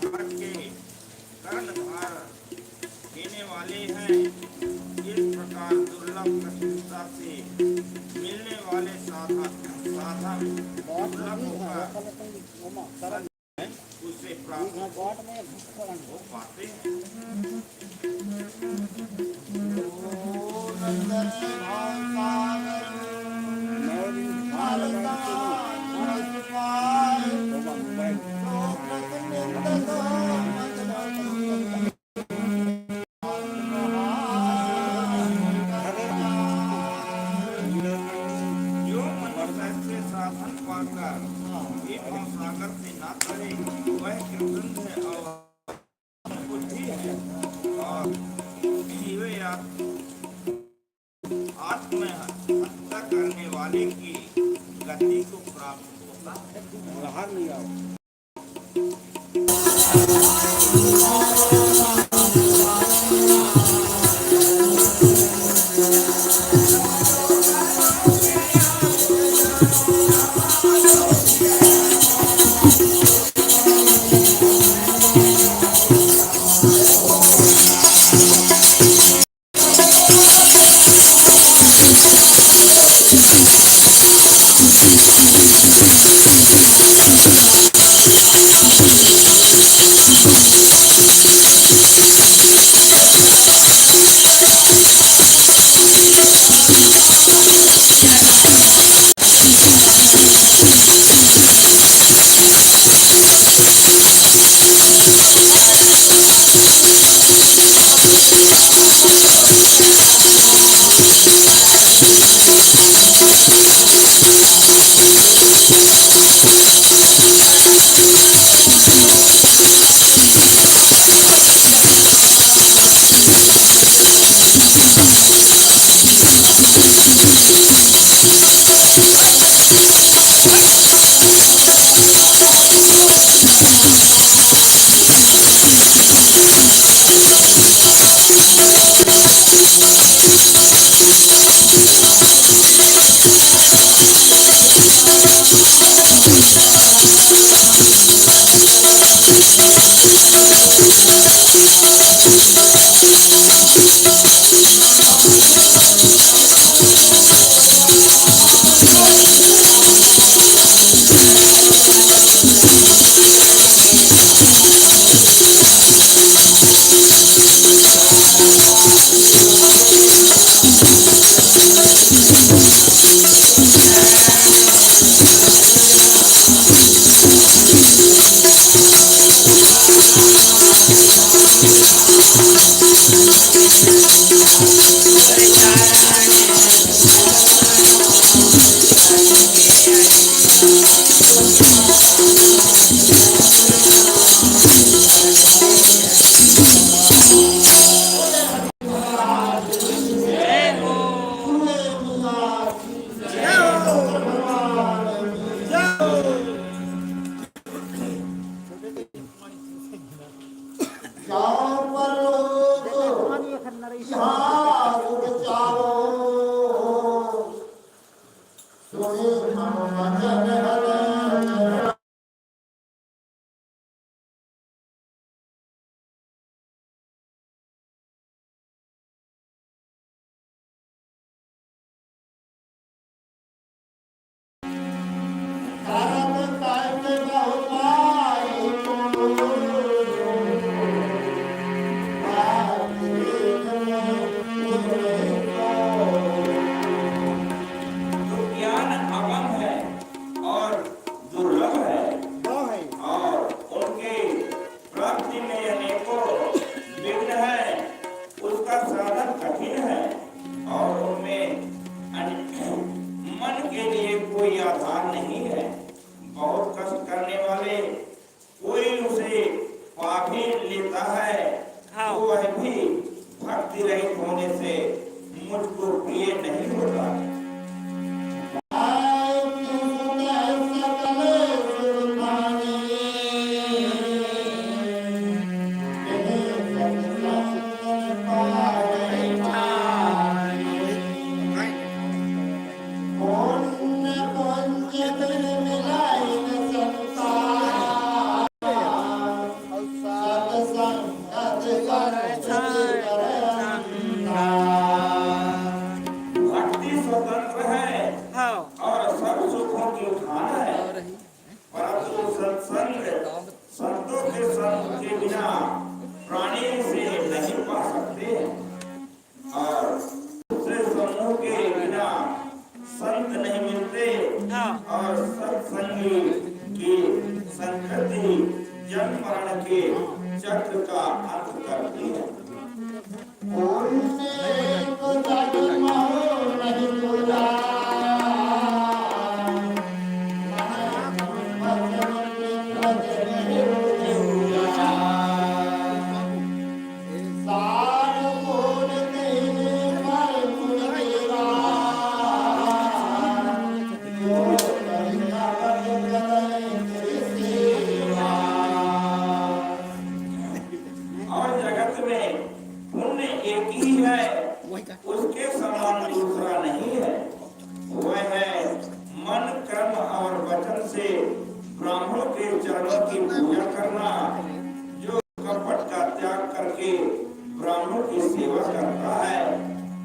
के कर्णधार देने वाले हैं। इस प्रकार दुर्लभ कठिनता से मिलने वाले साधन दुर्लभ होकर उसे प्राप्त हो पाते हैं। जो मनुष्य से साधन पाकर एवं सागर से ना करे वह कृतज्ञ है और बुद्धि है और जीवे आत्महत्या करने वाले की गति को प्राप्त होता है। के बिना प्राणी से नहीं पा सकते और दूसरे समूह के बिना संत नहीं मिलते और सत्संगी की संगति जन्म मरण के चक्र का अंत करती है। उसके समान दूसरा नहीं है। वह है मन कर्म और वचन से ब्राह्मणों के चरणों की पूजा करना, जो कपट का त्याग करके ब्राह्मणों की सेवा करता है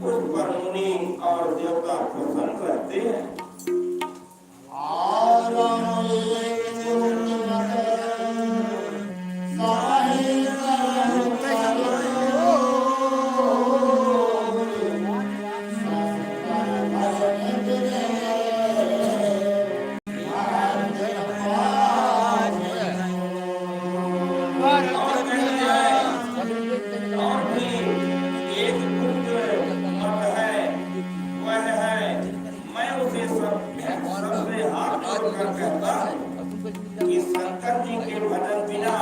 उस पर मुनि और देवता प्रसन्न रहते हैं। कि शंकर जी के भजन बिना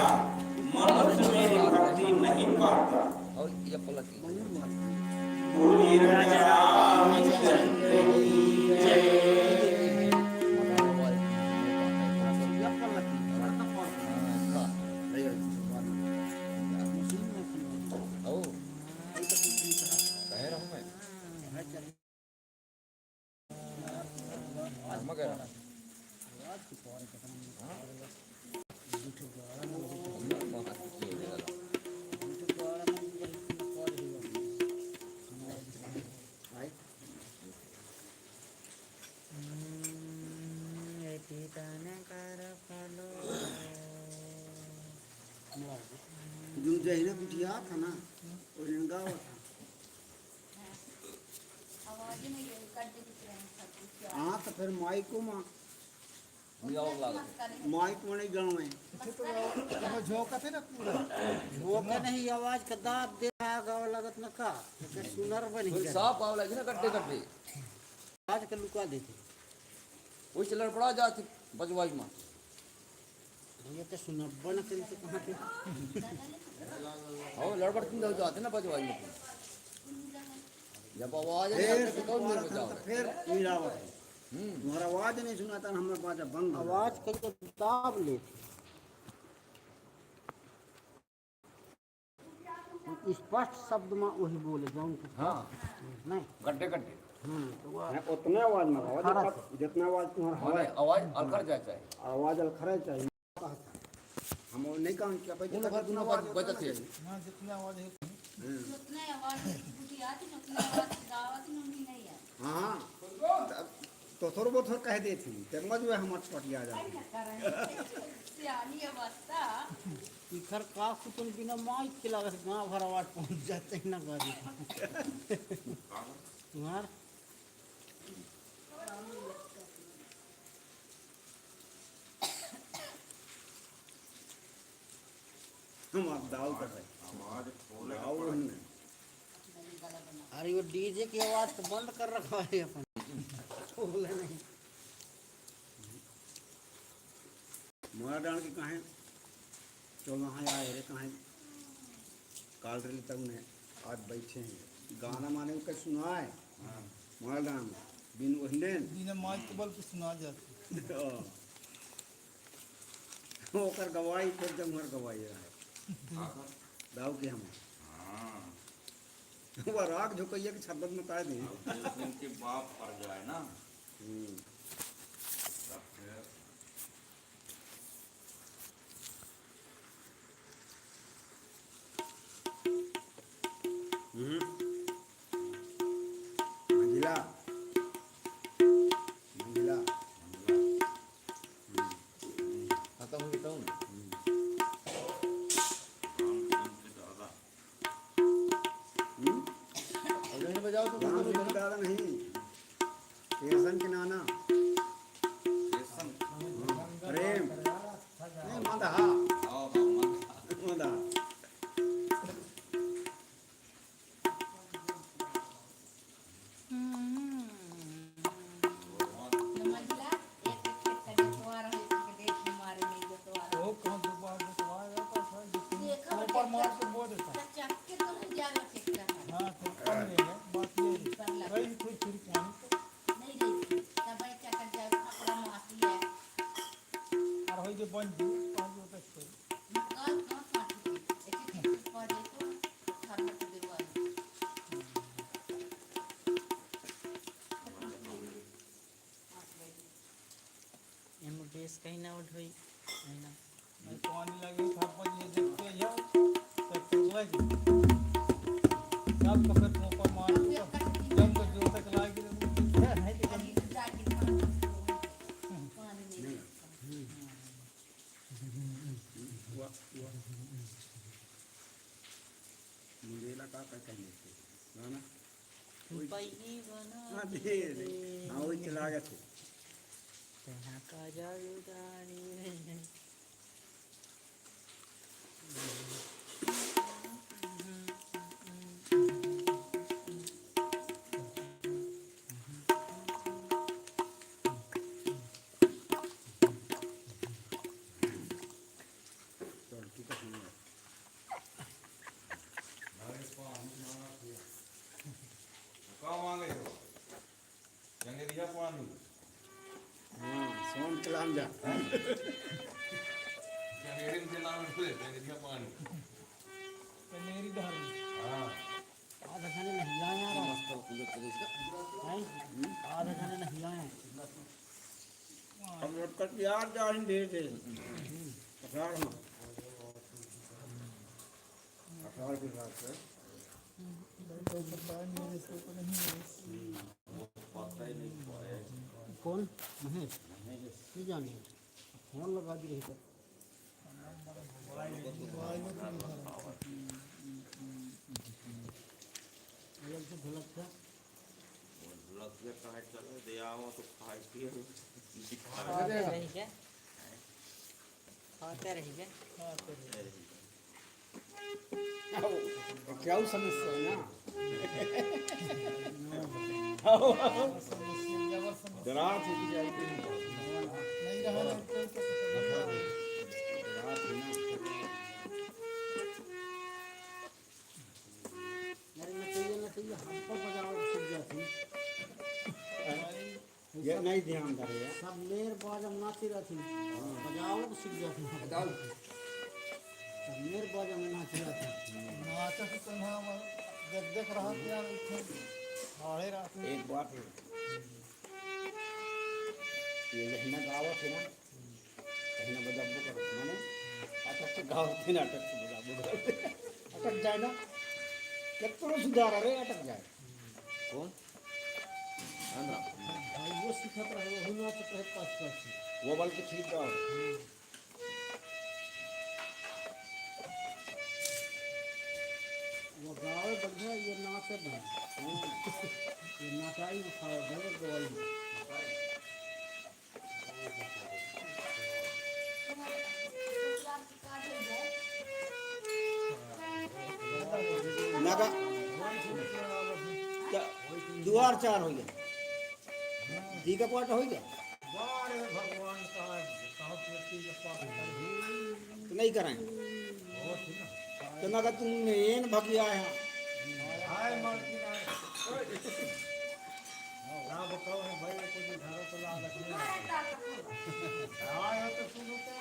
मनुष्य मेरी भक्ति नहीं पाता। बोलिए रामचंद्र की जय। जो जहीने बिटिया था ना और इनका था हाँ तो फिर माई को माई को नहीं गाँव में झोंका थे ना पूरा झोंका नहीं आवाज का दाब दे गाँव लगत न का सुनर बनी साफ आव लगी ना गड्ढे गड्ढे आज के लुका देते वो चलर पड़ा जाती बजवाई में ये तो सुनर बन के कहाँ के हो लड़बड़ तुम लोग जाते ना बजवाई में जब आवाज फिर कौन मेरे बजाओ फिर मिलावट है तुम्हारा आवाज नहीं सुनाता हमें बाजा बंद आवाज करके दाब ले स्पष्ट शब्द में वही बोले जाऊं हाँ नहीं गड्ढे गड्ढे तो उतने आवाज में आवाज जितना आवाज तुम्हारा आवाज अलखर जाता है आवाज अलखरा चाहिए हम नहीं कहूँ क्या भाई दोनों बात बचत है हां जितना आवाज है उतने आवाज बुटी आती न उतने आवाज दावत नहीं नहीं है। हाँ तो थोड़ा बहुत कह देती ते मज में हम पटिया जा सियानी अवस्था इखर का कुतन बिना माइक के लागत गांव भर आवाज पहुंच जाते ना गाड़ी तुम्हार हम आप दाव कर रहे अरे वो डीजे की आवाज तो बंद कर रखा है अपन बोले नहीं मोरा डाल के कहाँ तो वहाँ आए रे कहाँ काल रही तक ने आज बैठे हैं गाना माने का सुना है मोरा डाल बिन ओहने बिना माइक के बल पे सुना जाती ओकर गवाही फिर जमहर गवाही रहा दाव के हम वो राग जो कहिए कि छब्बत में काय नहीं जिनके बाप पड़ जाए ना मंजिला मंजिला खत्म हुई तो उठोई ना मैं पानी लगे थापा ये देखते जाओ तब तक लगे सब पकड़ मोपा मार जब तक जो तक लागी तो है कि अभी जाके पानी नहीं मुझे लगा का कहने से ना पई बना हाँ दे हाँ वही चला गया थे तेहा का जालूदानी चल ठीक है सुनो कहाँ मांगे हो जंगे दिया पानी हाँ सोन कलाम जा जंगे दिन नाम खुले जंगे दिया पानी मेरी धार हाँ आधा खाने नहीं आया मस्त पूजा करे इसका है आधा खाने नहीं आया हम लोग का यार जान दे दे अठार में अठार के साथ है तो पता नहीं इसको तो नहीं है कौन महेश नहीं जाने फोन लगा दी रही अलग से ढलक था लग गया कहाँ चलो दे आओ तो खाई पिए खाते रही क्या खाते रही क्या क्या समस्या है ना डरा थी जाएगी नहीं रहा ना तो डरा थी ना मेरे नचैया हमको बजाओ सीख जाती ये नहीं ध्यान दे रहे हैं सब मेर बाज हम नाची रहती बजाओ तो सीख जाती बताओ सब मेर बाज हम नाची रहती नाचा से कन्हा देख देख रहा था यार इतने हाड़े रात में एक बात है ये लहना गावत है ना लहना बजाबो कर माने अटक से गावत है ना अटक से बजाबो कर अटक जाए ना कितना सुधार रे अटक जाए कौन आंध्रा भाई वो सिखा रहा है वो नाच रहे पास पास वो बल के ठीक गाओ वो गाँव बढ़िया ये नाच है ये नाचाई उठाओ घर गोल नगा दुआर चार हो गया दी का पाट हो गया बारे भगवान का कहाँ पृथ्वी के पास तो नहीं कराएं तो नगा तुम मेन भगी आए हैं हाय मालकी ना ना बताओ है भाई को जो घर तो ला रखने हाय तो सुनो क्या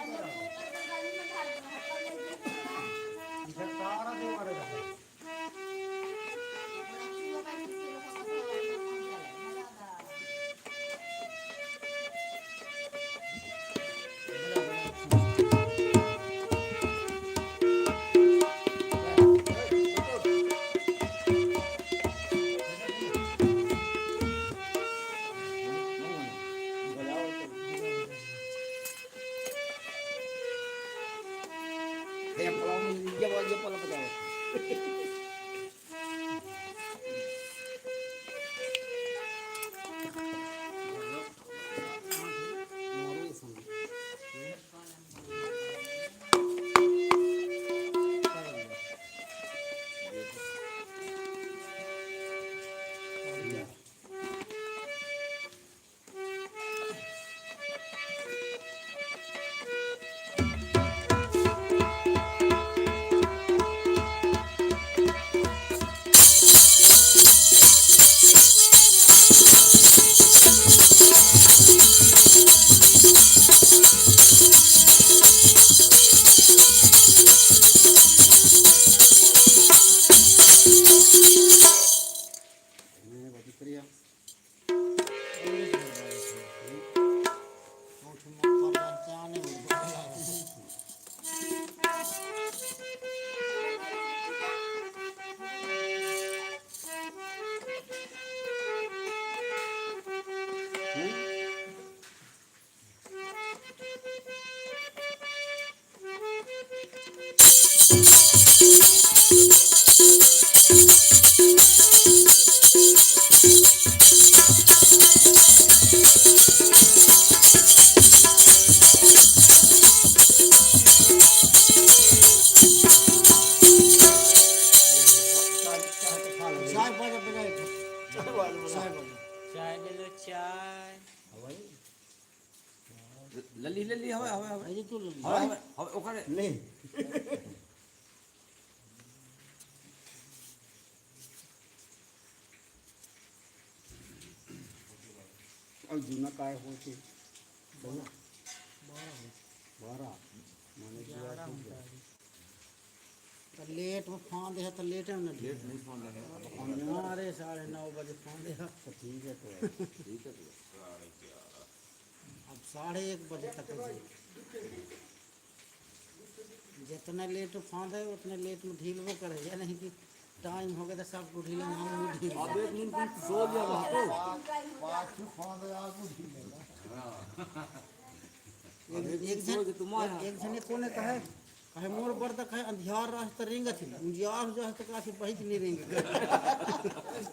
इधर तारा दे पड़ेगा yang kalau dia aja pala pegawai चाय बजा बजाए चाय बजा चाय ले लो चाय लली लली हवे हवे हवे अरे तो हवे हवे हवे ओकरे नहीं अब जूना काय होते बोला 12 माने जुआ टूट गया तो लेट में फांद है तो लेट है ना लेट नहीं फोन लगे हमारे 9:30 बजे फांद है तो ठीक है तो ठीक है तो अब 1:30 बजे तक है जी। जितना लेट फांद है उतने लेट में ढील वो करे या नहीं कि टाइम हो गया तो सबको ढीले हम भी ढील अब एक नींद कुछ सो लिया वहां एक जने को ने कहे मोर बर्द कहे अंधियार रह त रेंग थी उजियार जो है तो काफी बहित नहीं रेंग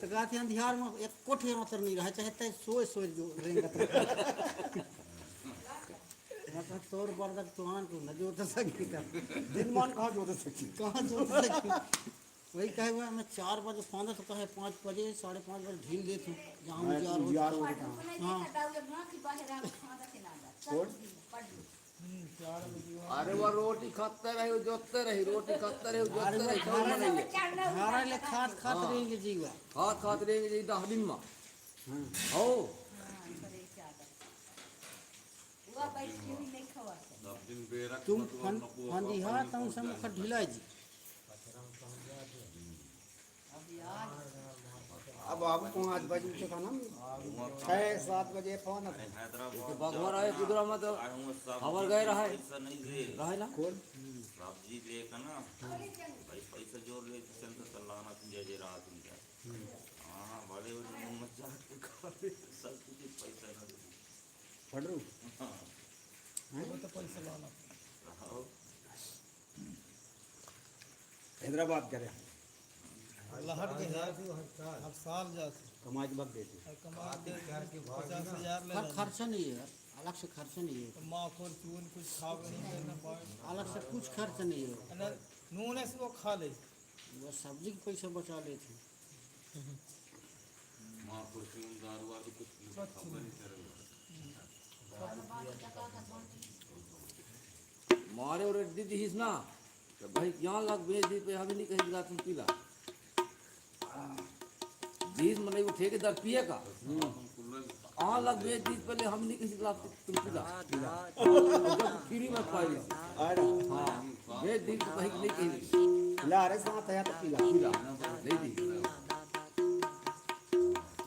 तो काफी अंधियार में एक कोठे अंतर नहीं रहे चाहे तै सोए जो रेंगत मतलब तोर बर्द तुहान को न जो तो सकी कर दिन मान कहाँ जोते सकी कहाँ जो सकी वही कहे हुआ मैं 4 बजे फांदा तो कहे 5 बजे 5:30 बजे ढील देती हूँ जहाँ उजियार हो अरे वो रोटी खाते रहे जोतते रही रोटी खाते रहे जोतते रही कौन बनाइए हमारा ले खात रहेंगे जीवा हाथ खाते रहेंगे जी 10 दिन में हो तुम फंदी हा तुम सब खट ढिला जी अब आप 5 बजे से खाना 6-7 बजे फोन तो भगवान आए कुदरा में तो खबर गए रहे रहे ना कौन सब्जी लेकर ना भाई पैसा जोड़ ले चलता चलाना तुम जय रात तुम क्या हाँ बड़े बड़े मजा के खाते सब कुछ पैसा ना पढ़ रू वो तो पैसा लाना हैदराबाद करे लहट के अब साल जाते कमाज बग देते और कमा दे 50,000 ले लेना। खर्चा नहीं है अलग से खर्चा नहीं है तो माँ को चून कुछ खाव नहीं करना पाए अलग से कुछ खर्च नहीं है ना नून से वो खा ले वो सब्जी के पैसे बचा लेते माँ को चून दारू वारू कुछ खबर नहीं चल मारे और दीदी हिस ना तो भाई यहाँ लग भेज दी पे हमें नहीं कहीं दिला तुम पीला जीस मने वो ठेकेदार पिए का हाँ लग भेज दी पहले हम नहीं कहीं दिला तुम पीला जब फ्री में पाई हाँ भेज दी तो कहीं नहीं कहीं ला रे साथ है तो पिला पीला नहीं दी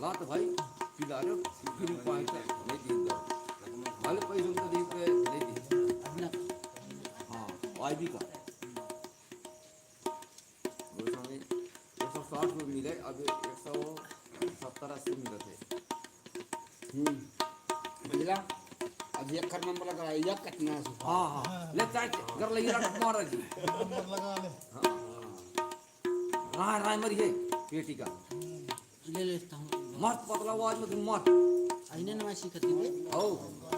ला तो भाई पीला रे फ्री पाई तो नहीं दी भले पैसे तो दी पे नहीं दी हाँ आईडी का 160 में मिले अब 170-80 मिले थे मिला अब एक खर नंबर लगा या कितना है हाँ हाँ ले चाय कर ले यार मार जी नंबर लगा ले राय राय मरी है पेटी का ले लेता हूँ मत पतला आवाज में तुम मत अहिने न मैं सीखती है ओ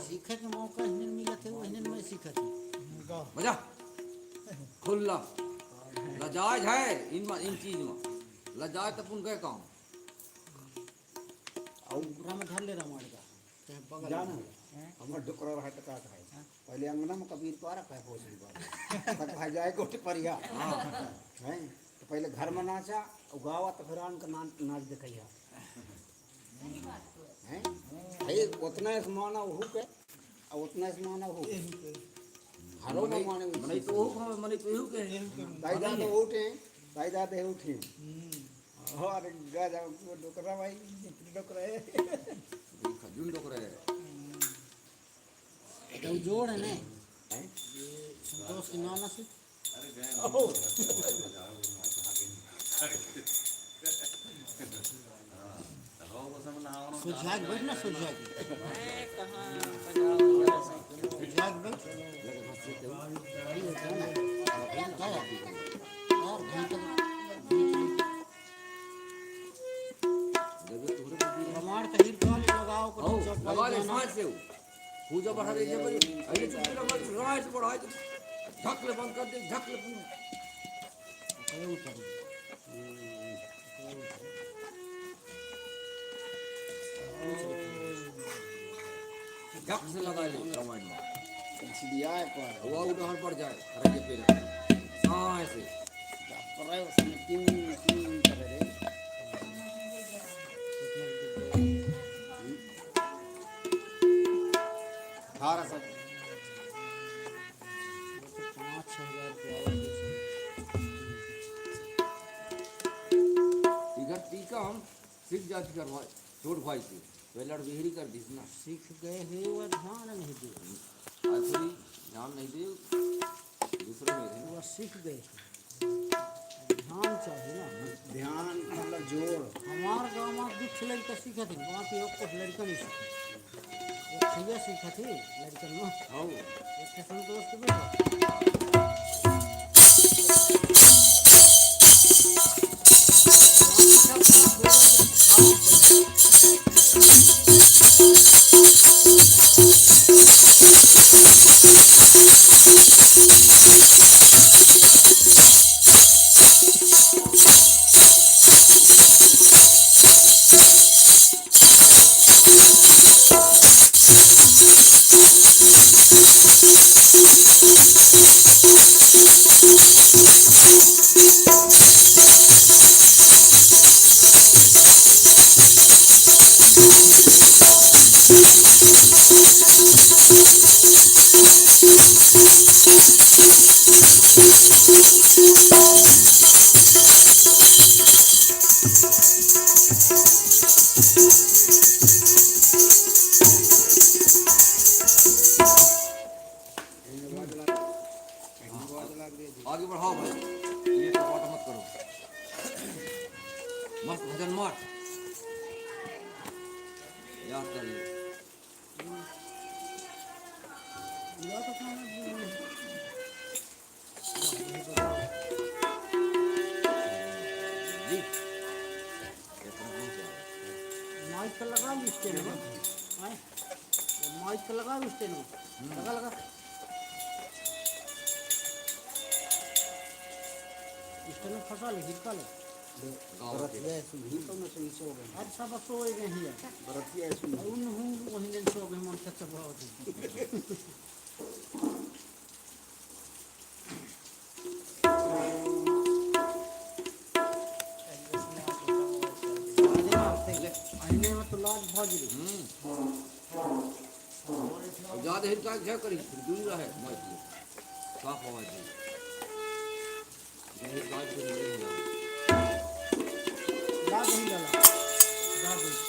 सीखे के मौका अहिने मिला थे वो अहिने न मैं सीखती मजा खुल्ला लजाज है इन चीज में लजाज तो पुन गए काम और पूरा में धर ले रहा मार का चाहे बगल जाना हमर डुकरा रहा टका है पहले अंगना में कबीर पारा कहे पोछली बात तक भाई जाए गोटे परिया हैं तो पहले घर में नाचा और गावा तो फिर आन का नाच दिखाइया हैं भाई उतना माना हो के और उतना माना हो हरो में माने मने तो हो मने तो के दाई दादा उठे दाई दादा उठे और गाजा डुकरा भाई डुकरा है खजून डोक रहे तो जोड़ है ना हैं दोस्त के नाना से सुझाग बैठ ना सुझाग सुझाग बैठ लगे हंसते हो क्या से हो पूजा बढ़ा दे जब अरे चुप लगा राइट बढ़ा दे ढकले बंद कर दे ढकले ढक से लगा ले रामायण में इसलिए आए पर वो उधर पड़ जाए अरे ये पे हाँ ऐसे पर है उसमें तीन तीन कर रहे थारा सब 5-6 हज़ार इधर टीका हम सिख जाति करवा छोट भाई से वे लड़ बिहरी कर दी ना सीख गए हैं वह ध्यान नहीं दिए आखिरी ध्यान नहीं दे दूसरे में थे वह सीख गए ध्यान चाहिए ना ध्यान मतलब जोर हमार गाँव में 2 लड़का सीखा थे वहाँ पे एक कुछ लड़का नहीं सीखा एक भैया सीखा थे लड़कन में हाँ एक के संतोष के बेटा आगे बढ़ाओ भाई ये तो बात मत करो मस्त भजन मार याद कर ले या तो अपना जी ये तो नहीं चाहिए माइक का लगा स्टैंड में आए माइक का लगा स्टैंड में लगा लगा स्टैंड में फंसा ले हिटका ले गाँव के तो में से सो गए अब सब सोए गए हैं बरतिया सुन उन हूँ वहीं दिन सो गए मन से बहुत आईने में तो लाज भज रही और ज्यादा हिलका क्या करी फिर दूर रहे मत ये साफ आवाज है ये काज से नहीं है लाज नहीं डाला लाज नहीं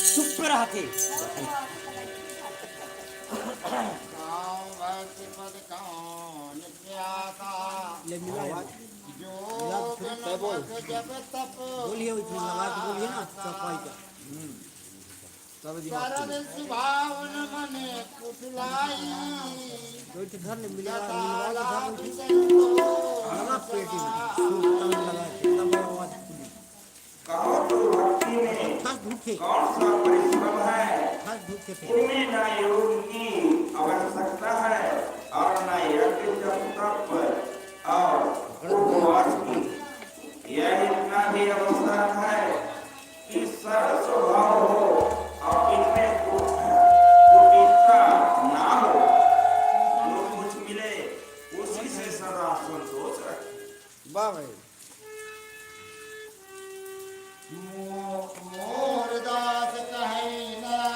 चुप पे रहते ले मिला बोलिए उसमें लगा के बोलिए ना सफाई का तो घर में मिला लगा पेटी में लगा तब आवाज खुली कहो तो भक्ति में खास धूखे कौन सा परिश्रम है? खास धूखे थे इनमें न योग की आवश्यकता है और न यज्ञ जप और उपवास की। यह इतना भी आवश्यक है कि सरल स्वभाव हो और इनमें कुटिलता ना हो। जो कुछ मिले उसी से सदा संतोष रखे। वाह भाई मोरदास कहे नया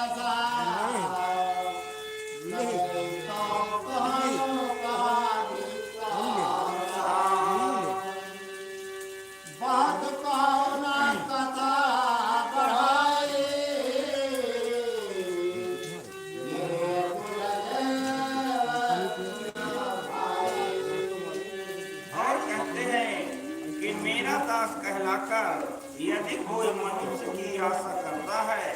बात कौना कथा बढ़ाए और कहते हैं कि मेरा दास कहलाकर यदि कोई मनुष्य की आशा करता है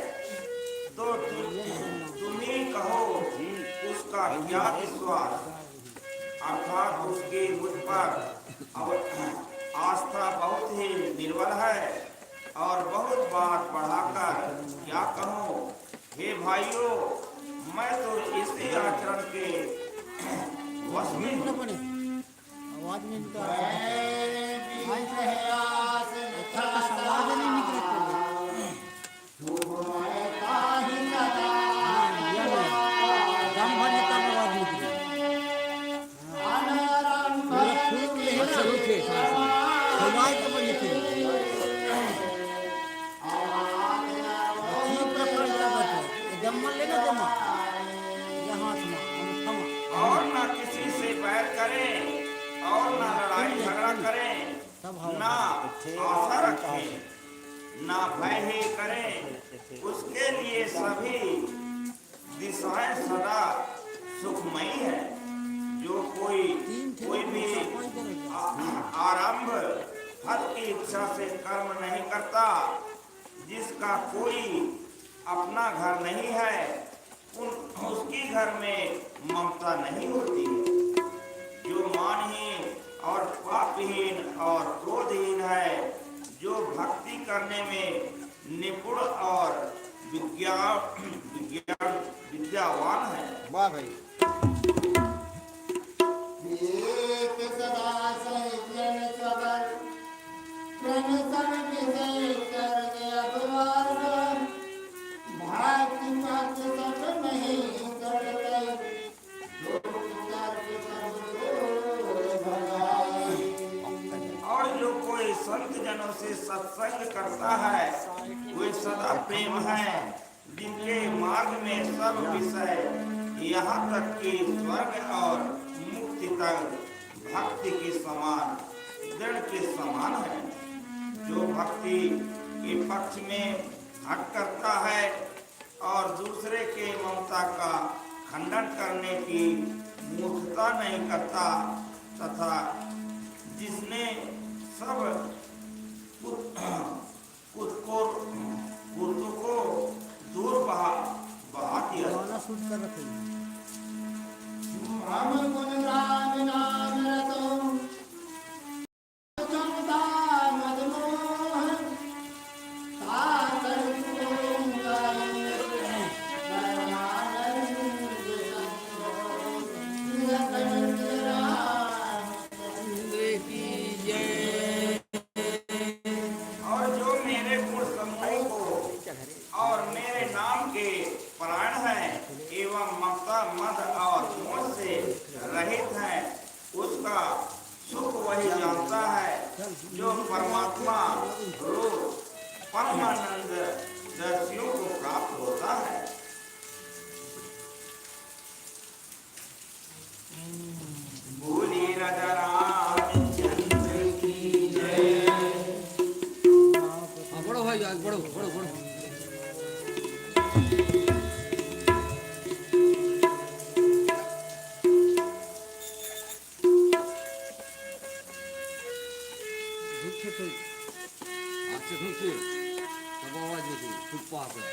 तो तुम ही कहो उसका क्या विश्वास, अर्थात उसकी मुझ पर आस्था बहुत ही निर्बल है और बहुत बात बढ़ाकर क्या कहूँ। हे भाइयों, मैं तो इसी आचरण के वश में हूँ। आवाज नहीं निकल आवाज नहीं निकल दम भरने का आवाज निकली हवाई के बने थे जम्मा लेना जमा यहाँ और न किसी से बैर करें और न लड़ाई झगड़ा करें, ना आशा रखें, ना भय ही करें। उसके लिए सभी दिशाएं सदा सुखमयी है। जो कोई भी आरंभ फल की इच्छा से कर्म नहीं करता, जिसका कोई अपना घर नहीं है, उसकी घर में ममता नहीं होती। जो मानहीन और पापहीन और क्रोधहीन है, जो भक्ति करने में निपुण और विद्यावान है। वाह भाई और जो कोई संत जनों से सत्संग करता है, वे सदा प्रेम है, जिनके मार्ग में सब विषय यहाँ तक कि स्वर्ग और मुक्ति तक भक्ति के समान दृढ़ के समान है। जो भक्ति के पक्ष में हट करता है और दूसरे के ममता का खंडन करने की मूर्खता नहीं करता, तथा जिसने सब कुछ को दूर बहा दिया। गाना शूट कर रखे इंद्र की जय जो परमात्मा रूप परमानंद दर्शियों को प्राप्त होता है। बोली राजा रामचंद्र की जय। हाँ बढ़ो भाई आज बढ़ो बढ़ो बढ़ो अच्छे सुनते तब आवाज देती खूब पास है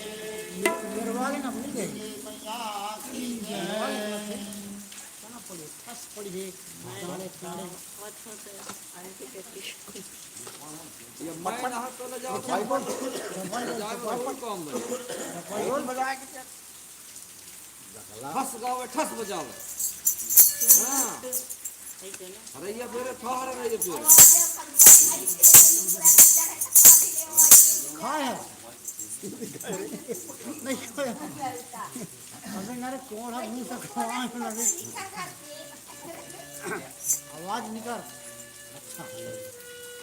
निर्वाले ना भूल गए निर्वाले ना थे कहाँ पड़ी फंस पड़ी है साढ़े साढ़े ये मैं नहा तो ले जाओ भाई बोल जाओ काम में बोल बजाए के ठस गावे ठस बजावे हां अरे ये मेरे थार रहे ये फिर खाए है नहीं खाया अगर नारे कोड़ा मुंह से खाए लगे आवाज निकल अच्छा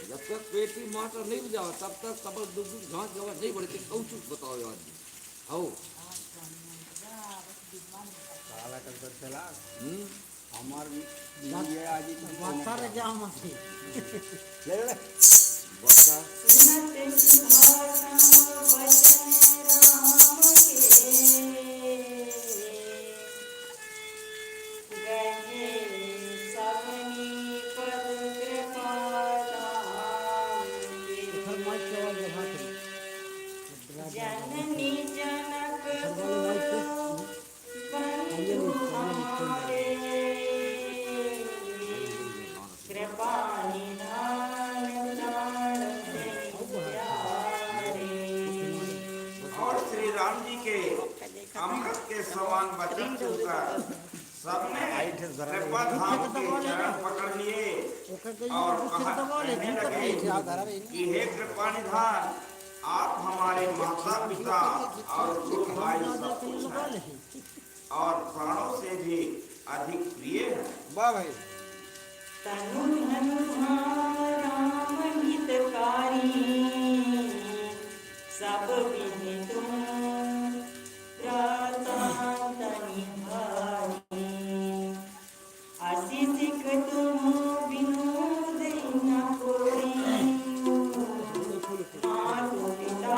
जब तक पेटी मास्टर नहीं बजाओ तब तक तबल दुख घास गवा नहीं बढ़े तो कौन चुप बताओ यार आओ साला का कर चला हमार ये आज बाता रे जाम थी ले ले बच्चा जननी जनक कृपा निधान और श्री राम जी के अमृत के समान वचन सुनकर सबने कृपा धाम के चरण पकड़ लिए और कहने लगे कि हे कृपा निधान आप हमारे माता पिता और दो भाई सब कुछ हैं और प्राणों से भी अधिक प्रिय हैं। वाह भाई तनु धनु राम हितकारी सब विधि तुम तनि भारी आशीष तुम बिनु न कोई मातु पिता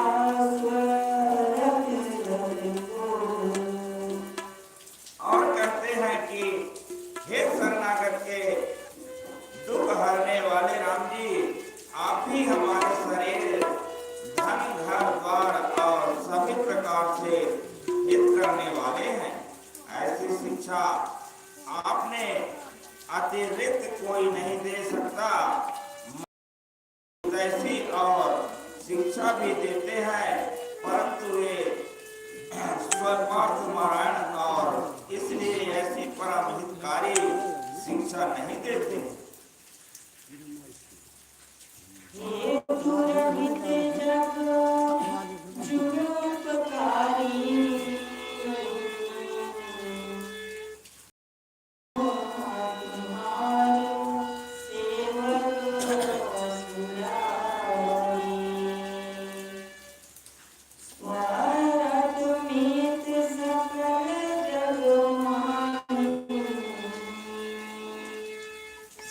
और कहते हैं कि हे शरणागत के दुख हरने वाले राम जी आप ही हमारे शरीर धन घर द्वार और सभी प्रकार से हित करने वाले हैं। ऐसी शिक्षा आपने अतिरिक्त कोई नहीं दे सकता। ऐसी और शिक्षा भी देते हैं परंतु वे स्वार्थ नारायण और इसलिए ऐसी परम हितकारी शिक्षा नहीं देते। हे पुरोहित जग जुगोपकारी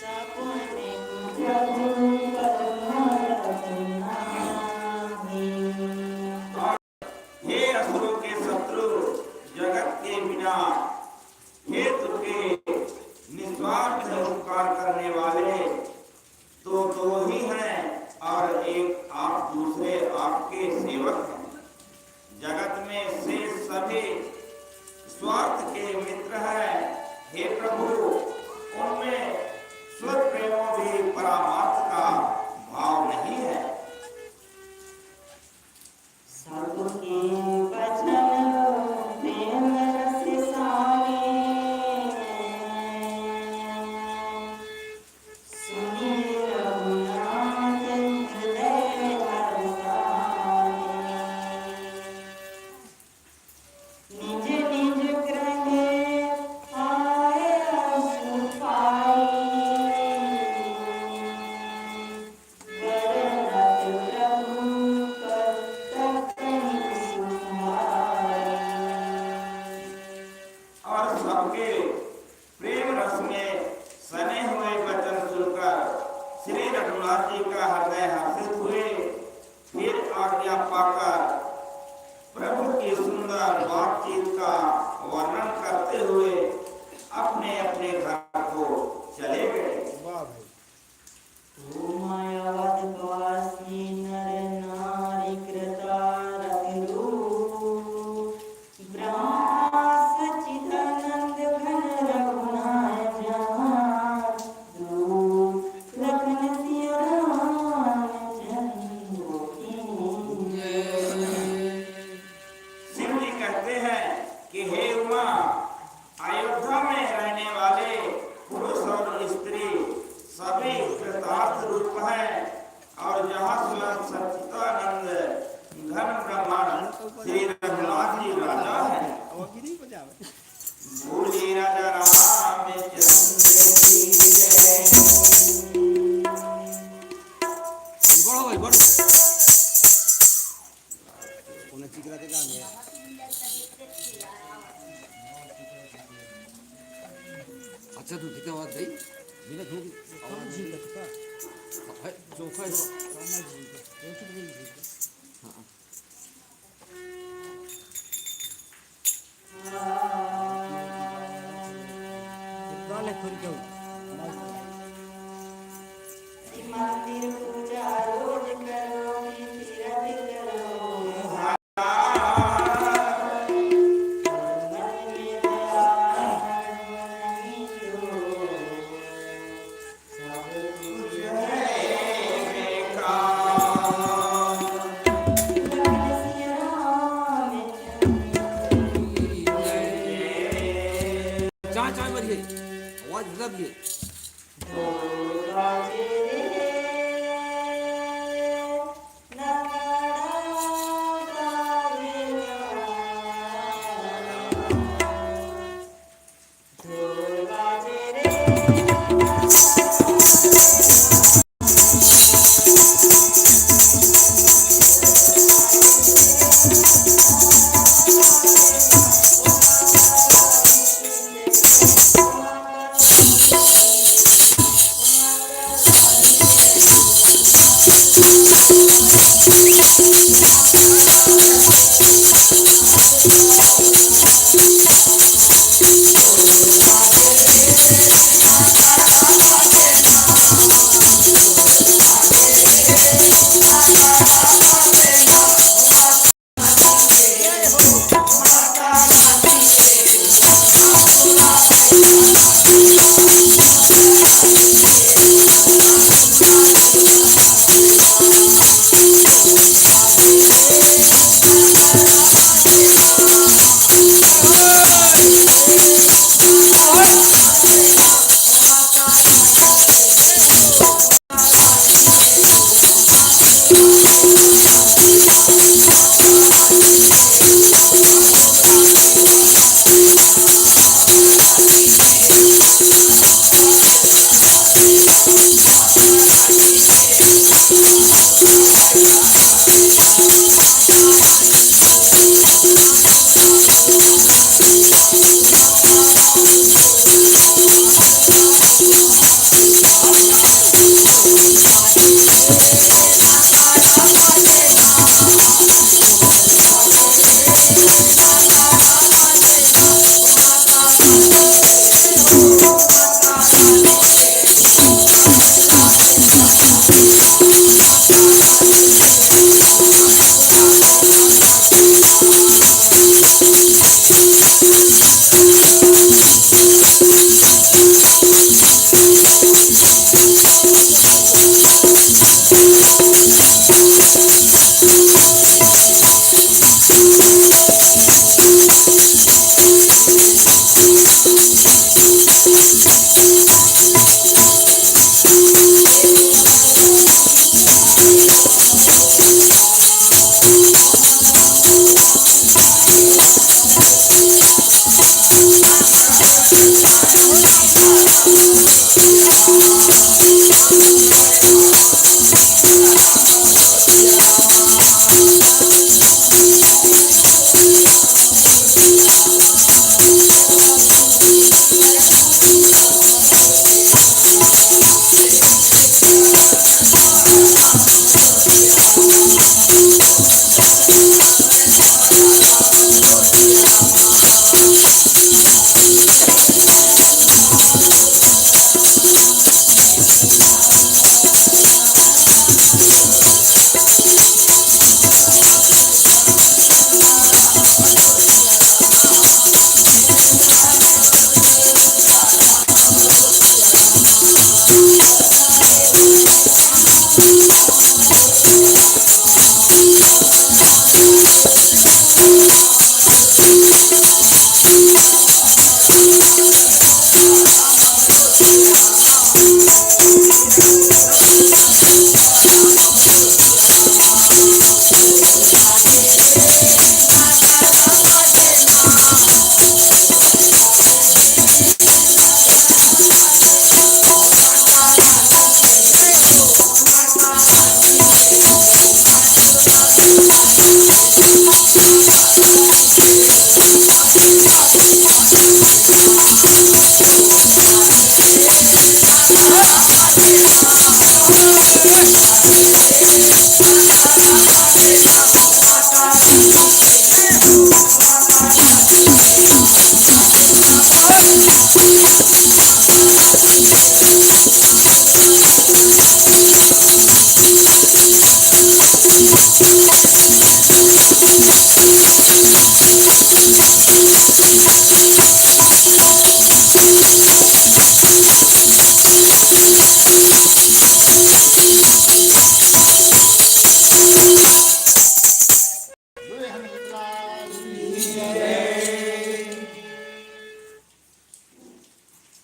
सपने प्रभु एक आप दूसरे आपके सेवक हैं। जगत में से सभी स्वार्थ के मित्र हैं। हे प्रभु, उनमें शुद्ध प्रेम भी परामार्थ का भाव नहीं है। सबके वचन प्रेम रस सावे, सुनि रघुनाथ हृदय हर्षाए। निज निज गृह आए अश्रु पाई, बरनत प्रभु कर तकहि सुहाए। और सबके प्रेम रस में सने हुए वचन सुनकर श्री रघुनाथ जी का हृदय हर्षित हुए। फिर आज्ञा पाकर प्रभु की सुंदर बातचीत का वर्णन करते हुए अपने अपने घर को चले गए। वाह भाई। मायावदवासी नर नारी कृतारथ रूप, ब्रह्मा सच्चिदानंद घन रघुनाथ जहाँ दूप, लखन सिया रामचंद्र की। शिव जी कहते हैं कि हे उमा, अयोध्या में रहने वाले पुरुष और स्त्री सभी कृतार्थ रूप हैं, और जहाँ स्वयं सच्चिदानंद घन ब्रह्मांड श्री रघुनाथ जी राजा हैं। बोलिए राजा रामचंद्र की जय। बढ़ो भाई बढ़ो। उन्हें चिकरा के काम है। अच्छा तू कितना बात गई बिना थोड़ी आवाज नहीं लगता है चौका है हाँ गाले खुल जाओ। मंदिर पूजा रोज करो, तीरथ करो, मन में दया नहीं दो, सब कुछ लखन सिया रामचंद्र। चाय चाय मर गई आवाज दब गई राजे Thank you.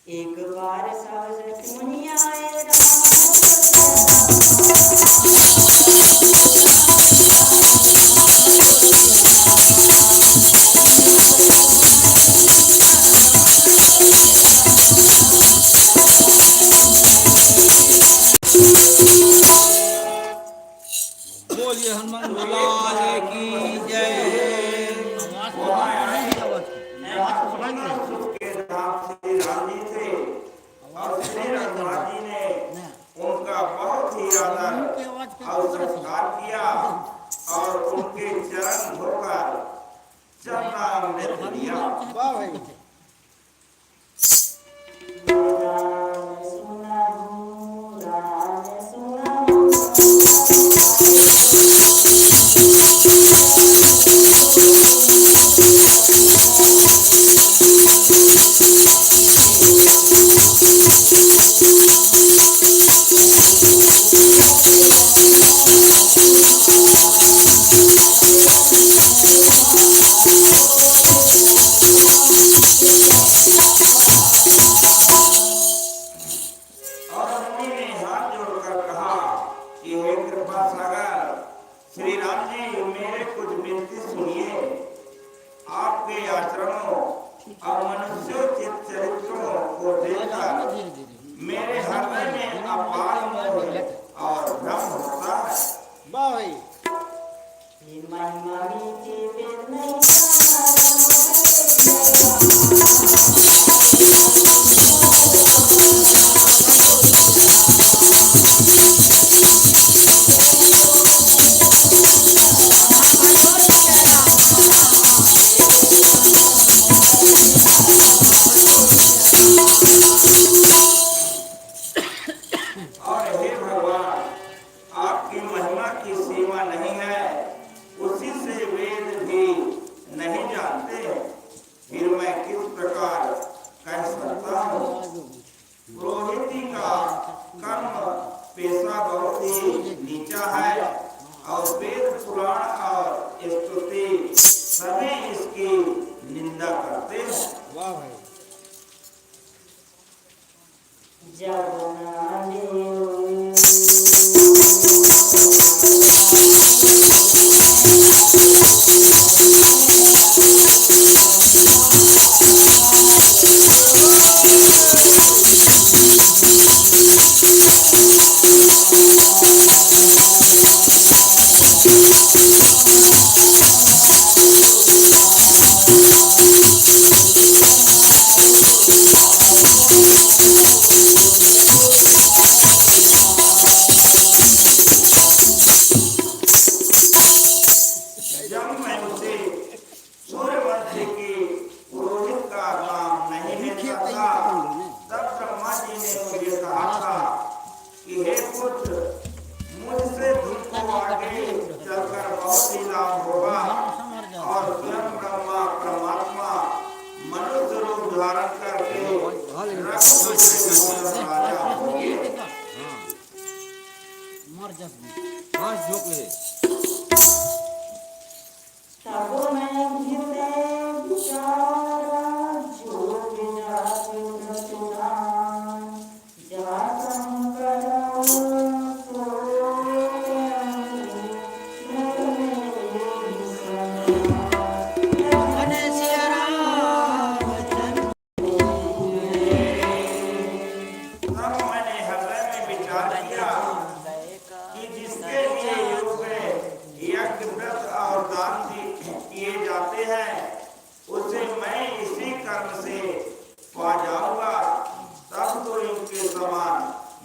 एक बार सावजत मुनि आए बोलिए हनुमान लाल की जय। के धाम श्री राम जी थे और श्री रघुनाथ जी ने उनका बहुत ही आदर और सत्कार किया और उनके चरण धोकर चरणामृत दिया। वाह भाई और मुनि ने हाथ जोड़कर कहा कि हे कृपा सागर श्री राम जी मेरे कुछ विनती सुनिए। आपके आचरणों और मनुष्योचित चरित्रों को देखकर मेरे हृदय में अपार मोह और भ्रम होता है। वाह भाई महिमा मीठी वेद नहीं और हे भगवान आपकी महिमा की सीमा नहीं है, उसी से वेद भी नहीं जानते हैं, फिर मैं किस प्रकार कह सकता हूँ। पुरोहिती का कर्म पेशा बहुत ही नीचा है और वेद पुराण और स्तुति सभी इसकी निंदा करते हैं। वाह भाई जब ना आगे चलकर बहुत ही लाभ होगा और स्वयं ब्रह्मा परमात्मा मनुष्य रूप धारण करके रघुकुल के राजा होंगे। मर जस पांच झोंक ले तब मैं घिरे विचारा जो बिना सुन सुना जा संकरा तब मैंने हृदय में विचार किया कि जिसके लिए योग यज्ञ व्रत और दान किए जाते हैं उसे मैं इसी कर्म से पा जाऊंगा। तब तो इनके समान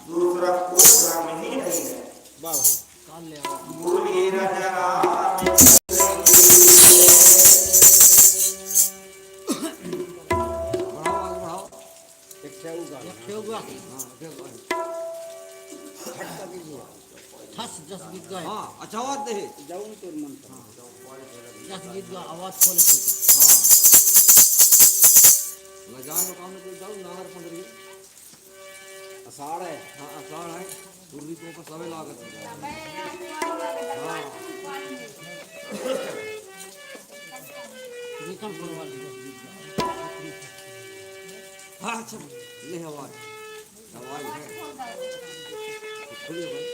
दूसरा कोई धर्म ही नहीं है। काल ले आओ बोलिए राजा राम बढ़ाओ आगे बढ़ाओ एक छह उगा खेउगा हाँ देखो फटका दीजिए ठस जस गीत गाए हाँ अच्छा बात दे जाऊं तो मन था जस गीत गा आवाज खोले ठीक हाँ लगान को काम को जाओ नाहर पंद्रह आषाढ़ है हाँ आषाढ़ है पूर्वी को ऊपर सवे लागत है हाँ निकल बोलवा हाँ अच्छा ले आवाज आवाज है खुली भाई